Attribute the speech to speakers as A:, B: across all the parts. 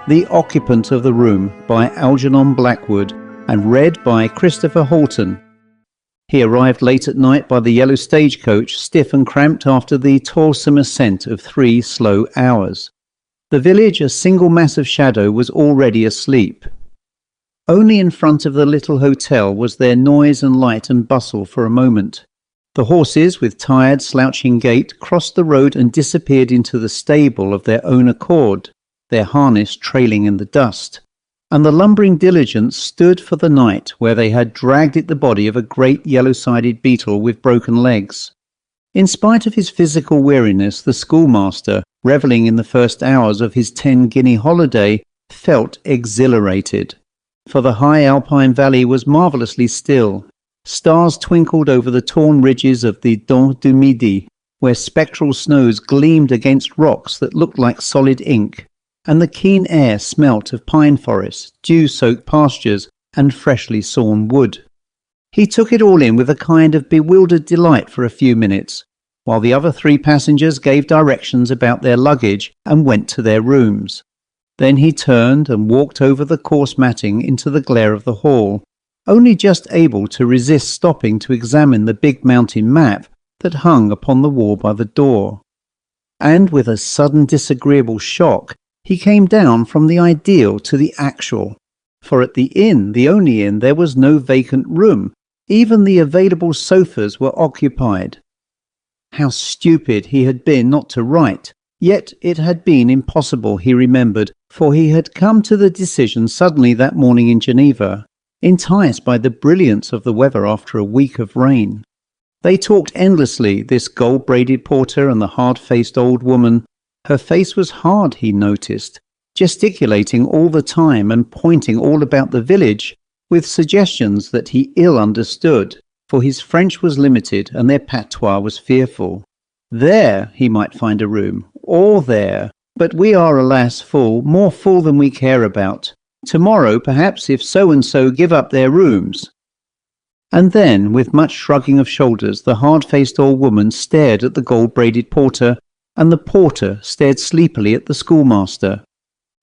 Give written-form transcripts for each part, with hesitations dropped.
A: The Occupant of the Room by Algernon Blackwood and read by Chris Halton. He arrived late at night by the yellow stagecoach, stiff and cramped after the toilsome ascent of 3 slow hours. The village, a single mass of shadow, was already asleep. Only in front of the little hotel was there noise and light and bustle for a moment. The horses, with tired, slouching gait, crossed the road and disappeared into the stable of their own accord, their harness trailing in the dust, and the lumbering diligence stood for the night where they had dragged it the body of a great yellow-sided beetle with broken legs. In spite of his physical weariness, the schoolmaster, revelling in the first hours of his 10-guinea holiday, felt exhilarated. For the high alpine valley was marvellously still. Stars twinkled over the torn ridges of the Dent du Midi, where spectral snows gleamed against rocks that looked like solid ink, and the keen air smelt of pine forests, dew-soaked pastures, and freshly sawn wood. He took it all in with a kind of bewildered delight for a few minutes, while the other 3 passengers gave directions about their luggage and went to their rooms. Then he turned and walked over the coarse matting into the glare of the hall, only just able to resist stopping to examine the big mountain map that hung upon the wall by the door. And with a sudden disagreeable shock, he came down from the ideal to the actual, for at the inn, the only inn, there was no vacant room. Even the available sofas were occupied. How stupid he had been not to write, yet it had been impossible, he remembered, for he had come to the decision suddenly that morning in Geneva, enticed by the brilliance of the weather after a week of rain. They talked endlessly, this gold-braided porter and the hard-faced old woman. Her face was hard, he noticed, gesticulating all the time and pointing all about the village, with suggestions that he ill understood, for his French was limited and their patois was fearful. There he might find a room, or there, but we are, alas, full, more full than we care about. Tomorrow, perhaps, if so-and-so give up their rooms. And then, with much shrugging of shoulders, the hard-faced old woman stared at the gold-braided porter, and the porter stared sleepily at the schoolmaster.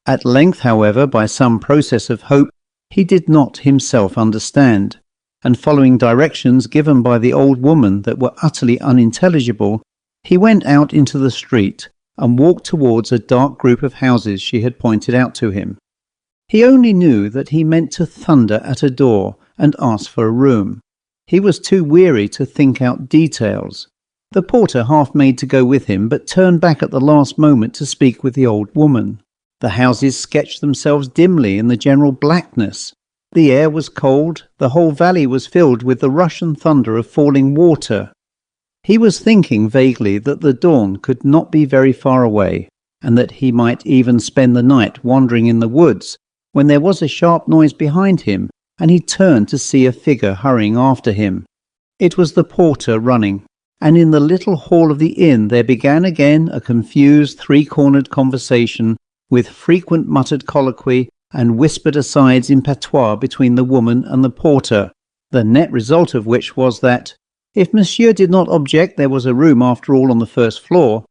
A: At length, however, by some process of hope, he did not himself understand, and following directions given by the old woman that were utterly unintelligible, he went out into the street and walked towards a dark group of houses she had pointed out to him. He only knew that he meant to thunder at a door and ask for a room. He was too weary to think out details. The porter half made to go with him, but turned back at the last moment to speak with the old woman. The houses sketched themselves dimly in the general blackness. The air was cold, the whole valley was filled with the rush and thunder of falling water. He was thinking vaguely that the dawn could not be very far away, and that he might even spend the night wandering in the woods, when there was a sharp noise behind him, and he turned to see a figure hurrying after him. It was the porter running, and in the little hall of the inn there began again a confused 3-cornered conversation, with frequent muttered colloquy and whispered asides in patois between the woman and the porter, the net result of which was that, if monsieur did not object, there was a room after all on the first floor,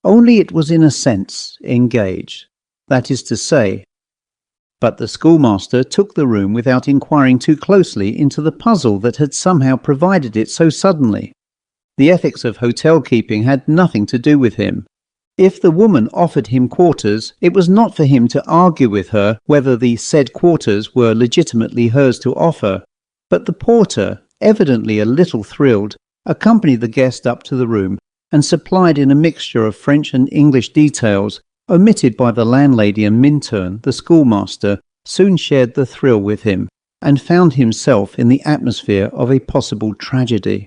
A: only it was in a sense engaged, that is to say. But the schoolmaster took the room without inquiring too closely into the puzzle that had somehow provided it so suddenly. The ethics of hotel-keeping had nothing to do with him. If the woman offered him quarters, it was not for him to argue with her whether the said quarters were legitimately hers to offer, but the porter, evidently a little thrilled, accompanied the guest up to the room and supplied in a mixture of French and English details, omitted by the landlady and Minturn, the schoolmaster, soon shared the thrill with him, and found himself in the atmosphere of a possible tragedy.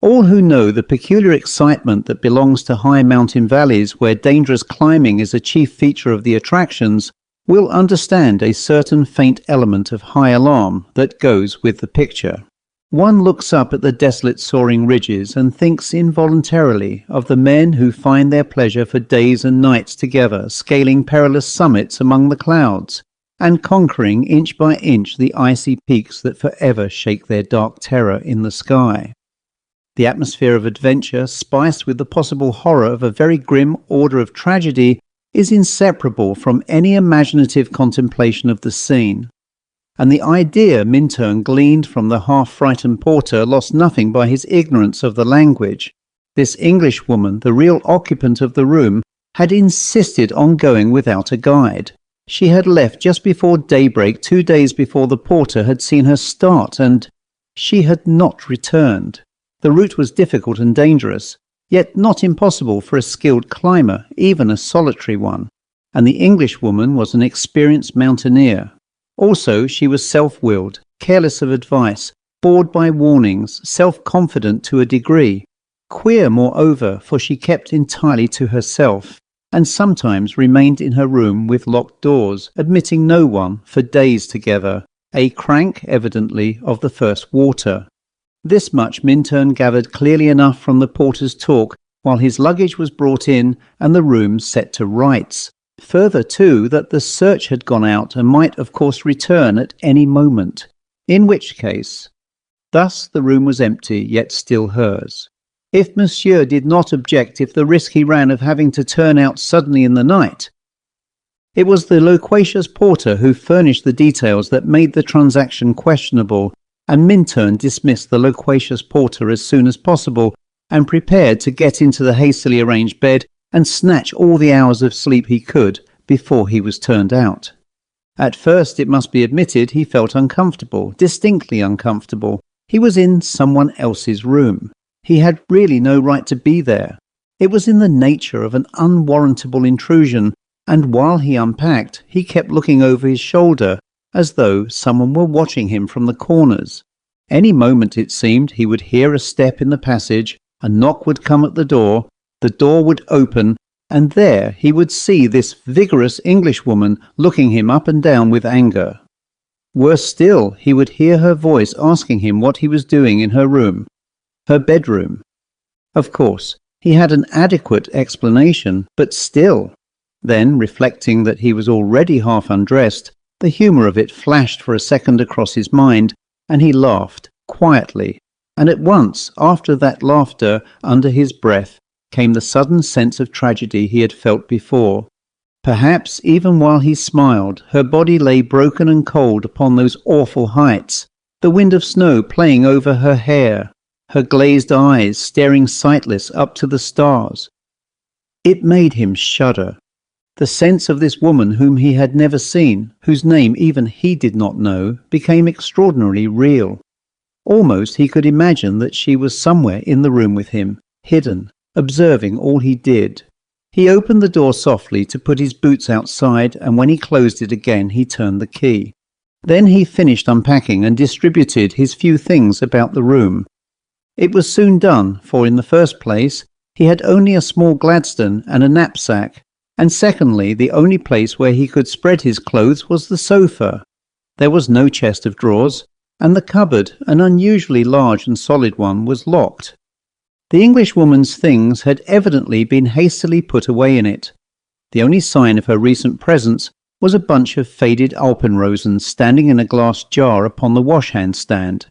A: All who know the peculiar excitement that belongs to high mountain valleys where dangerous climbing is a chief feature of the attractions will understand a certain faint element of high alarm that goes with the picture. One looks up at the desolate soaring ridges and thinks involuntarily of the men who find their pleasure for days and nights together scaling perilous summits among the clouds, and conquering inch by inch the icy peaks that forever shake their dark terror in the sky. The atmosphere of adventure, spiced with the possible horror of a very grim order of tragedy, is inseparable from any imaginative contemplation of the scene, and the idea Minturn gleaned from the half-frightened porter lost nothing by his ignorance of the language. This Englishwoman, the real occupant of the room, had insisted on going without a guide. She had left just before daybreak 2 days before the porter had seen her start, and she had not returned. The route was difficult and dangerous, yet not impossible for a skilled climber, even a solitary one, and the Englishwoman was an experienced mountaineer. Also, she was self-willed, careless of advice, bored by warnings, self-confident to a degree. Queer, moreover, for she kept entirely to herself, and sometimes remained in her room with locked doors, admitting no one for days together, a crank, evidently, of the first water. This much Minturn gathered clearly enough from the porter's talk while his luggage was brought in and the room set to rights. Further, too, that the search had gone out and might, of course, return at any moment, in which case. Thus the room was empty, yet still hers. If Monsieur did not object if the risk he ran of having to turn out suddenly in the night. It was the loquacious porter who furnished the details that made the transaction questionable, and Minturn dismissed the loquacious porter as soon as possible, and prepared to get into the hastily arranged bed and snatch all the hours of sleep he could before he was turned out. At first, it must be admitted, he felt uncomfortable, distinctly uncomfortable. He was in someone else's room. He had really no right to be there. It was in the nature of an unwarrantable intrusion, and while he unpacked, he kept looking over his shoulder, as though someone were watching him from the corners. Any moment, it seemed, he would hear a step in the passage, a knock would come at the door would open, and there he would see this vigorous Englishwoman looking him up and down with anger. Worse still, he would hear her voice asking him what he was doing in her room, her bedroom. Of course, he had an adequate explanation, but still. Then, reflecting that he was already half undressed, the humour of it flashed for a second across his mind, and he laughed, quietly, and at once, after that laughter, under his breath, came the sudden sense of tragedy he had felt before. Perhaps, even while he smiled, her body lay broken and cold upon those awful heights, the wind of snow playing over her hair, her glazed eyes staring sightless up to the stars. It made him shudder. The sense of this woman whom he had never seen, whose name even he did not know, became extraordinarily real. Almost he could imagine that she was somewhere in the room with him, hidden, observing all he did. He opened the door softly to put his boots outside, and when he closed it again he turned the key. Then he finished unpacking and distributed his few things about the room. It was soon done, for in the first place he had only a small Gladstone and a knapsack, and secondly the only place where he could spread his clothes was the sofa. There was no chest of drawers, and the cupboard, an unusually large and solid one, was locked. The Englishwoman's things had evidently been hastily put away in it. The only sign of her recent presence was a bunch of faded alpenrosens standing in a glass jar upon the wash-hand stand.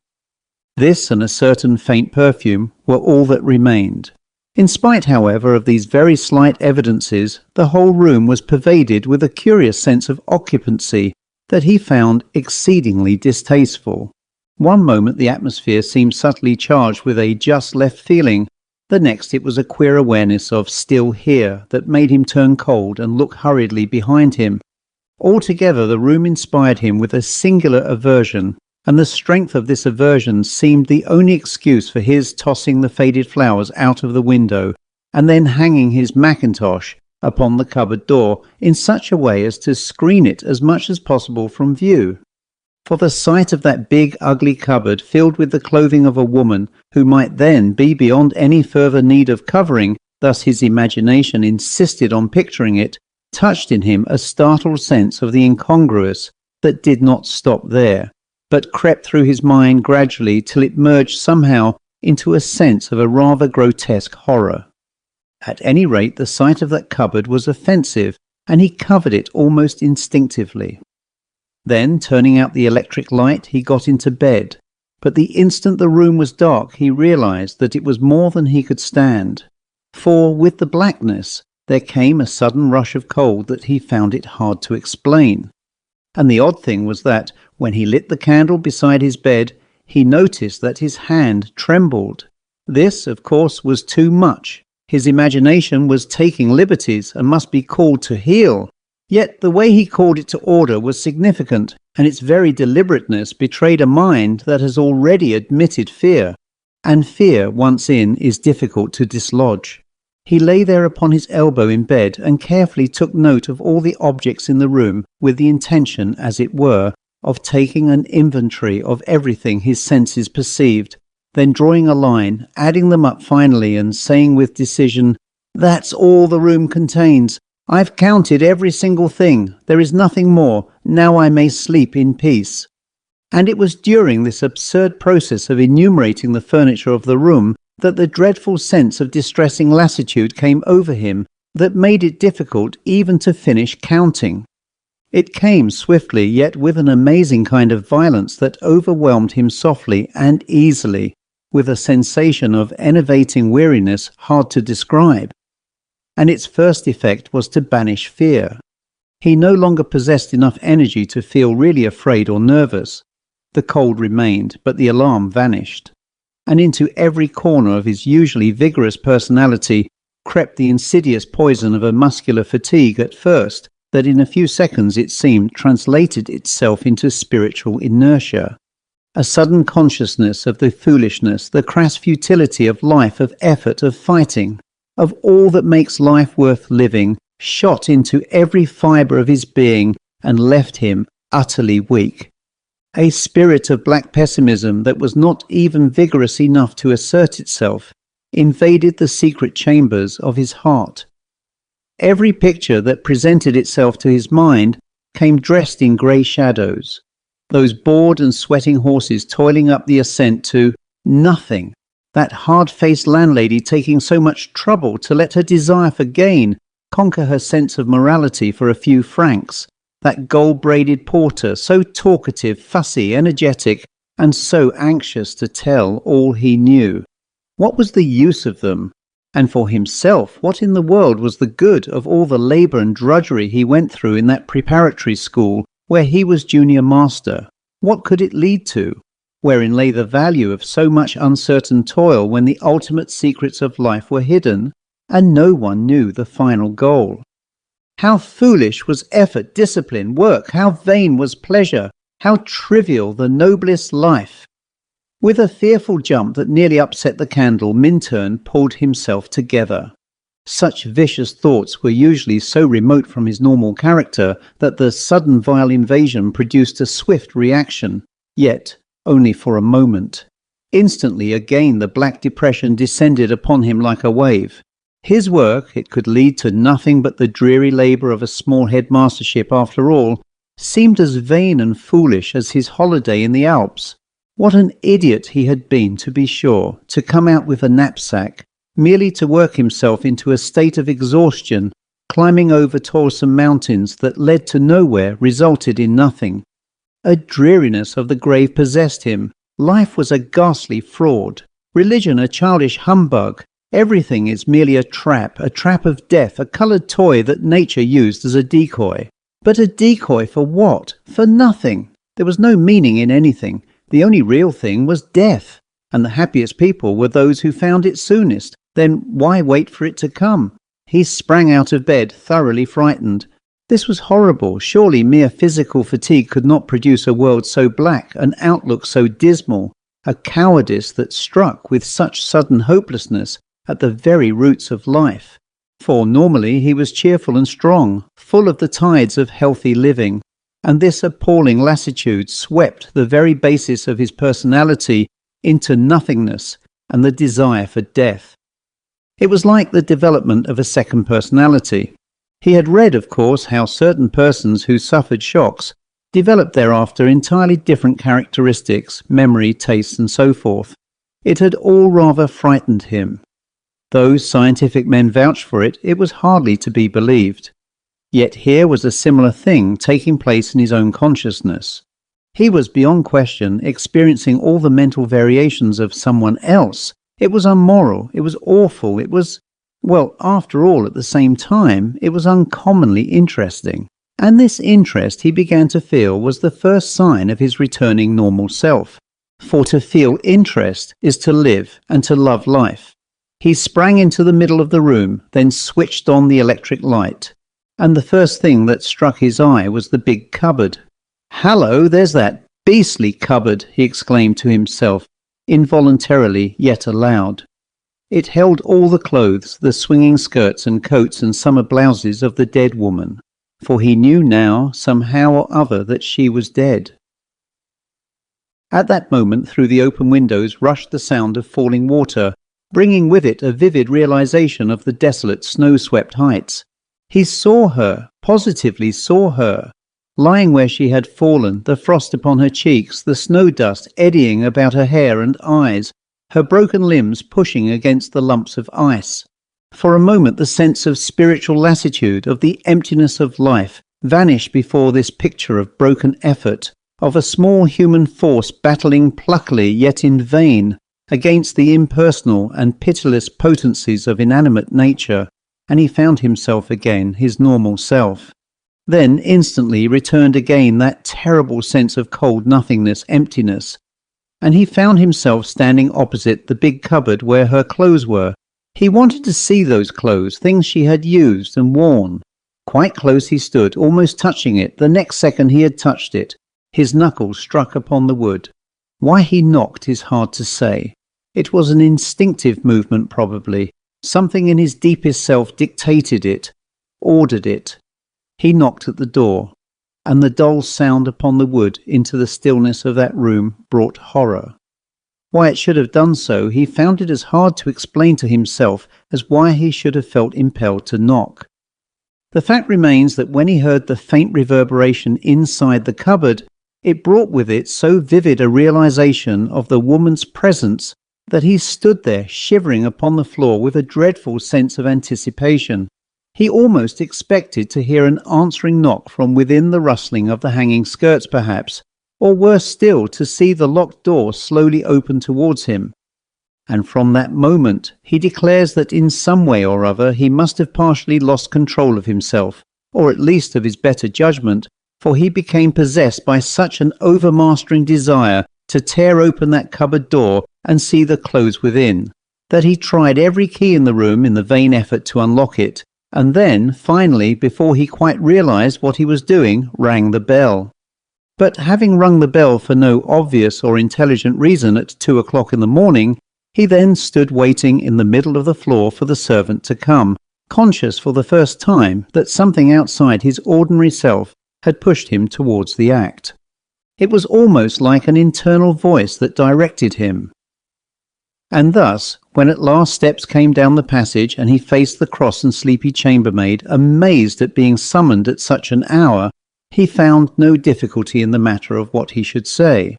A: This and a certain faint perfume were all that remained. In spite, however, of these very slight evidences, the whole room was pervaded with a curious sense of occupancy that he found exceedingly distasteful. One moment the atmosphere seemed subtly charged with a just-left feeling, the next it was a queer awareness of still here that made him turn cold and look hurriedly behind him. Altogether the room inspired him with a singular aversion, and the strength of this aversion seemed the only excuse for his tossing the faded flowers out of the window, and then hanging his mackintosh upon the cupboard door in such a way as to screen it as much as possible from view. For the sight of that big, ugly cupboard filled with the clothing of a woman who might then be beyond any further need of covering, thus his imagination insisted on picturing it, touched in him a startled sense of the incongruous that did not stop there, but crept through his mind gradually till it merged somehow into a sense of a rather grotesque horror. At any rate, the sight of that cupboard was offensive, and he covered it almost instinctively. Then, turning out the electric light, he got into bed, but the instant the room was dark he realized that it was more than he could stand. For, with the blackness, There came a sudden rush of cold that he found it hard to explain. And the odd thing was that, when he lit the candle beside his bed, he noticed that his hand trembled. This, of course, was too much. His imagination was taking liberties and must be called to heel. Yet the way he called it to order was significant, and its very deliberateness betrayed a mind that has already admitted fear. And fear, once in, is difficult to dislodge. He lay there upon his elbow in bed and carefully took note of all the objects in the room with the intention, as it were, of taking an inventory of everything his senses perceived, then drawing a line, adding them up finally and saying with decision, "That's all the room contains. I've counted every single thing. There is nothing more. Now I may sleep in peace." And it was during this absurd process of enumerating the furniture of the room that the dreadful sense of distressing lassitude came over him that made it difficult even to finish counting. It came swiftly, yet with an amazing kind of violence that overwhelmed him softly and easily, with a sensation of enervating weariness hard to describe. And its first effect was to banish fear. He no longer possessed enough energy to feel really afraid or nervous. The cold remained, but the alarm vanished. And into every corner of his usually vigorous personality crept the insidious poison of a muscular fatigue at first, that in a few seconds it seemed translated itself into spiritual inertia. A sudden consciousness of the foolishness, the crass futility of life, of effort, of fighting, of all that makes life worth living, shot into every fibre of his being and left him utterly weak. A spirit of black pessimism that was not even vigorous enough to assert itself invaded the secret chambers of his heart. Every picture that presented itself to his mind came dressed in grey shadows. Those bored and sweating horses toiling up the ascent to nothing. That hard-faced landlady taking so much trouble to let her desire for gain conquer her sense of morality for a few francs. That gold-braided porter, so talkative, fussy, energetic, and so anxious to tell all he knew. What was the use of them? And for himself, what in the world was the good of all the labour and drudgery he went through in that preparatory school where he was junior master? What could it lead to? Wherein lay the value of so much uncertain toil when the ultimate secrets of life were hidden, and no one knew the final goal? How foolish was effort, discipline, work, how vain was pleasure, how trivial the noblest life. With a fearful jump that nearly upset the candle, Minturn pulled himself together. Such vicious thoughts were usually so remote from his normal character that the sudden vile invasion produced a swift reaction, yet only for a moment. Instantly again the black depression descended upon him like a wave. His work, it could lead to nothing but the dreary labour of a small headmastership after all, seemed as vain and foolish as his holiday in the Alps. What an idiot he had been, to be sure, to come out with a knapsack, merely to work himself into a state of exhaustion, climbing over toilsome mountains that led to nowhere, resulted in nothing. A dreariness of the grave possessed him. Life was a ghastly fraud, religion a childish humbug. Everything is merely a trap of death, a coloured toy that nature used as a decoy. But a decoy for what? For nothing. There was no meaning in anything. The only real thing was death, and the happiest people were those who found it soonest. Then why wait for it to come? He sprang out of bed, thoroughly frightened. This was horrible. Surely mere physical fatigue could not produce a world so black, an outlook so dismal, a cowardice that struck with such sudden hopelessness at the very roots of life. For normally he was cheerful and strong, full of the tides of healthy living, and this appalling lassitude swept the very basis of his personality into nothingness and the desire for death. It was like the development of a second personality. He had read, of course, how certain persons who suffered shocks developed thereafter entirely different characteristics, memory, tastes, and so forth. It had all rather frightened him. Though scientific men vouched for it, it was hardly to be believed. Yet here was a similar thing taking place in his own consciousness. He was beyond question experiencing all the mental variations of someone else. It was unmoral, it was awful, it was Well, after all, at the same time, it was uncommonly interesting. And this interest he began to feel was the first sign of his returning normal self. For to feel interest is to live and to love life. He sprang into the middle of the room, then switched on the electric light. And the first thing that struck his eye was the big cupboard. "Hallo, there's that beastly cupboard," he exclaimed to himself, involuntarily yet aloud. It held all the clothes, the swinging skirts and coats and summer blouses of the dead woman, for he knew now, somehow or other, that she was dead. At that moment, through the open windows rushed the sound of falling water, bringing with it a vivid realization of the desolate, snow-swept heights. He saw her, positively saw her, lying where she had fallen, the frost upon her cheeks, the snow dust eddying about her hair and eyes, her broken limbs pushing against the lumps of ice. For a moment the sense of spiritual lassitude, of the emptiness of life, vanished before this picture of broken effort, of a small human force battling pluckily yet in vain against the impersonal and pitiless potencies of inanimate nature, and he found himself again, his normal self. Then instantly returned again that terrible sense of cold nothingness, emptiness, and he found himself standing opposite the big cupboard where her clothes were. He wanted to see those clothes, things she had used and worn. Quite close he stood, almost touching it. The next second he had touched it. His knuckles struck upon the wood. Why he knocked is hard to say. It was an instinctive movement probably. Something in his deepest self dictated it, ordered it. He knocked at the door, and the dull sound upon the wood into the stillness of that room brought horror. Why it should have done so, he found it as hard to explain to himself as why he should have felt impelled to knock. The fact remains that when he heard the faint reverberation inside the cupboard, it brought with it so vivid a realization of the woman's presence that he stood there shivering upon the floor with a dreadful sense of anticipation. He almost expected to hear an answering knock from within the rustling of the hanging skirts perhaps, or worse still, to see the locked door slowly open towards him. And from that moment he declares that in some way or other he must have partially lost control of himself, or at least of his better judgment, for he became possessed by such an overmastering desire to tear open that cupboard door and see the clothes within, that he tried every key in the room in the vain effort to unlock it, and then, finally, before he quite realized what he was doing, rang the bell. But having rung the bell for no obvious or intelligent reason at 2 o'clock in the morning, he then stood waiting in the middle of the floor for the servant to come, conscious for the first time that something outside his ordinary self had pushed him towards the act. It was almost like an internal voice that directed him. And thus, when at last steps came down the passage and he faced the cross and sleepy chambermaid, amazed at being summoned at such an hour, he found no difficulty in the matter of what he should say.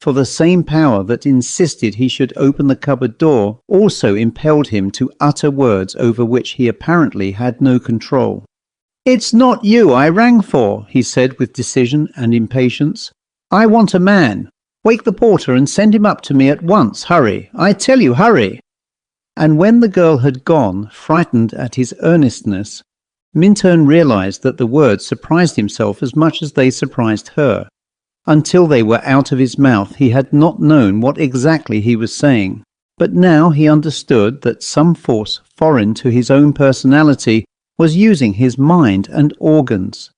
A: For the same power that insisted he should open the cupboard door also impelled him to utter words over which he apparently had no control. "It's not you I rang for," he said with decision and impatience. "I want a man. Wake the porter and send him up to me at once. Hurry. I tell you, hurry." And when the girl had gone, frightened at his earnestness, Minturn realized that the words surprised himself as much as they surprised her. Until they were out of his mouth, he had not known what exactly he was saying. But now he understood that some force foreign to his own personality was using his mind and organs.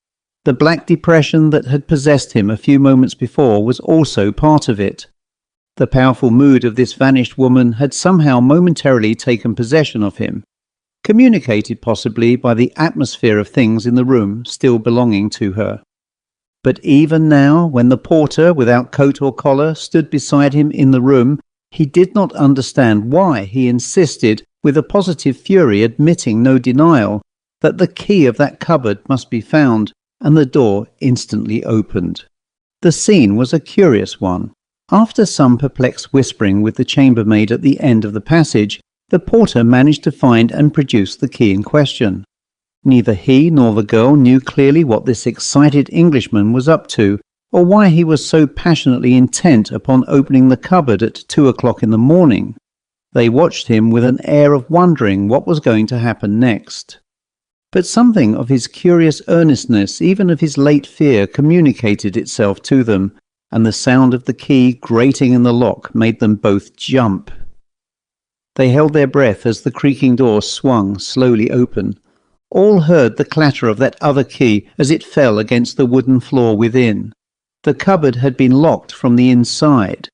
A: The black depression that had possessed him a few moments before was also part of it. The powerful mood of this vanished woman had somehow momentarily taken possession of him, communicated possibly by the atmosphere of things in the room still belonging to her. But even now, when the porter, without coat or collar, stood beside him in the room, he did not understand why he insisted, with a positive fury admitting no denial, that the key of that cupboard must be found, and the door instantly opened. The scene was a curious one. After some perplexed whispering with the chambermaid at the end of the passage, the porter managed to find and produce the key in question. Neither he nor the girl knew clearly what this excited Englishman was up to, or why he was so passionately intent upon opening the cupboard at 2 o'clock in the morning. They watched him with an air of wondering what was going to happen next. But something of his curious earnestness, even of his late fear, communicated itself to them, and the sound of the key grating in the lock made them both jump. They held their breath as the creaking door swung slowly open. All heard the clatter of that other key as it fell against the wooden floor within. The cupboard had been locked from the inside.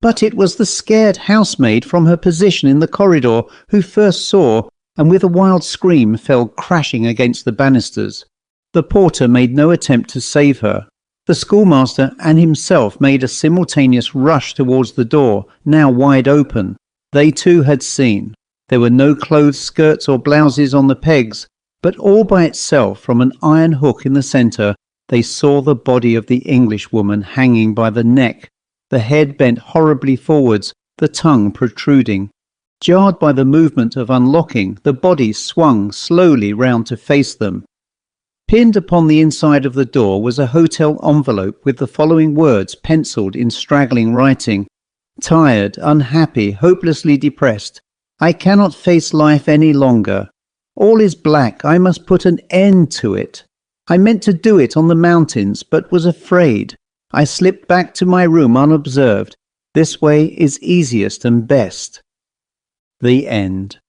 A: But it was the scared housemaid from her position in the corridor who first saw, and with a wild scream fell crashing against the banisters. The porter made no attempt to save her. The schoolmaster and himself made a simultaneous rush towards the door, now wide open. They too had seen. There were no clothes, skirts or blouses on the pegs, but all by itself, from an iron hook in the centre, they saw the body of the Englishwoman hanging by the neck, the head bent horribly forwards, the tongue protruding. Jarred by the movement of unlocking, the body swung slowly round to face them. Pinned upon the inside of the door was a hotel envelope with the following words pencilled in straggling writing: "Tired, unhappy, hopelessly depressed. I cannot face life any longer. All is black. I must put an end to it. I meant to do it on the mountains, but was afraid. I slipped back to my room unobserved. This way is easiest and best." The end.